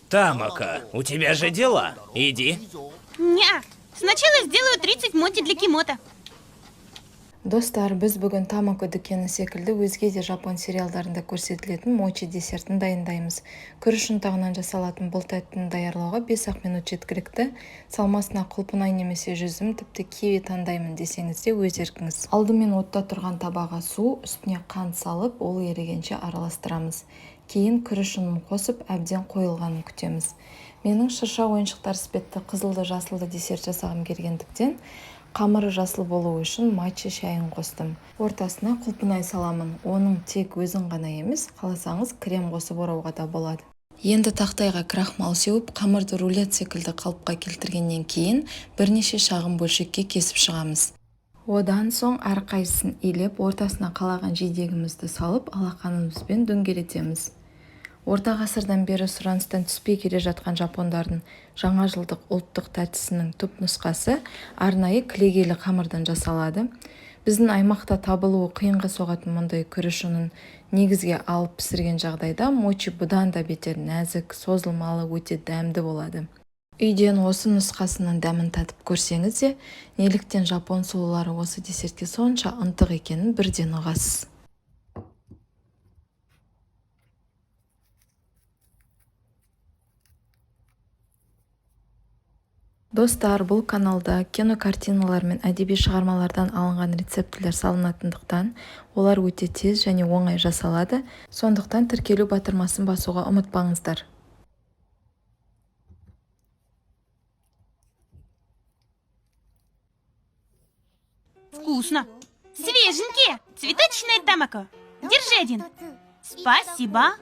Тамака, у тебя же дела. Иди. Ня. Сначала сделаю 30 моти для кимота. Достар, біз бүгін Тамако дүкені секілді өзге де жапон сериалдарында көрсетілетін мочи десертін дайындаймыз. Күріш ұнтағынан жасалатын бұл тәттіні даярлауға 5-ақ минут жеткілікті. Салмасына құлпынай немесе жүзім, тіпті киви таңдаймын десеңіз де өз еркіңіз. Алдымен отта тұрған табаға су, үстіне қант салып, ол ерігенше араластырамыз. Кейін күріш ұнын қосып, әбден қойылғанын күтеміз. Менің шырша ойыншықтар іспетті қызылды жасылды десерт жасағым келгендіктен қамыры жасыл болу үшін матча шайын қостым. Ортасына құлпынай саламын. Оның тек өзін ғана емес, қаласаңыз крем қосып орауға да болады. Енді тақтайға крахмал сеуіп, қамырды рулет секілді қалыпқа келтіргеннен кейін бірнеше шағын бөлшекке кесіп шығамыз. Одан соң әрқайсысын илеп, ортасына қалаған жидегімізді салып, алақанымызбен дөңгелетеміз. Орта ғасырдан бері сұраныстан түспей келе жатқан жапондардың жаңа жылдық ұлттық тәттісінің түпнұсқасы арнайы кілегейлі қамырдан жасалады. Біздің аймақта табылуы қиынға соғатын мұндай күріш ұнын негізге алып пісірген жағдайда мочи бұдан да бетер нәзік, созылмалы, өте дәмді болады. Үйден осы нұсқасының дәмін татып көрсеңіз де, неліктен жапон сұлулары осы десертке сонша ынтық екенін бірден ұғасыз. Достар, бұл каналда кинокартиналар мен әдеби шығармалардан алынған рецептілер салынатындықтан, олар өте тез және оңай жасалады, сондықтан тіркелу батырмасын басуға ұмытпаңыздар. Вкусно. Свеженькие. Цветочные, Тамако. Держи один. Спасибо.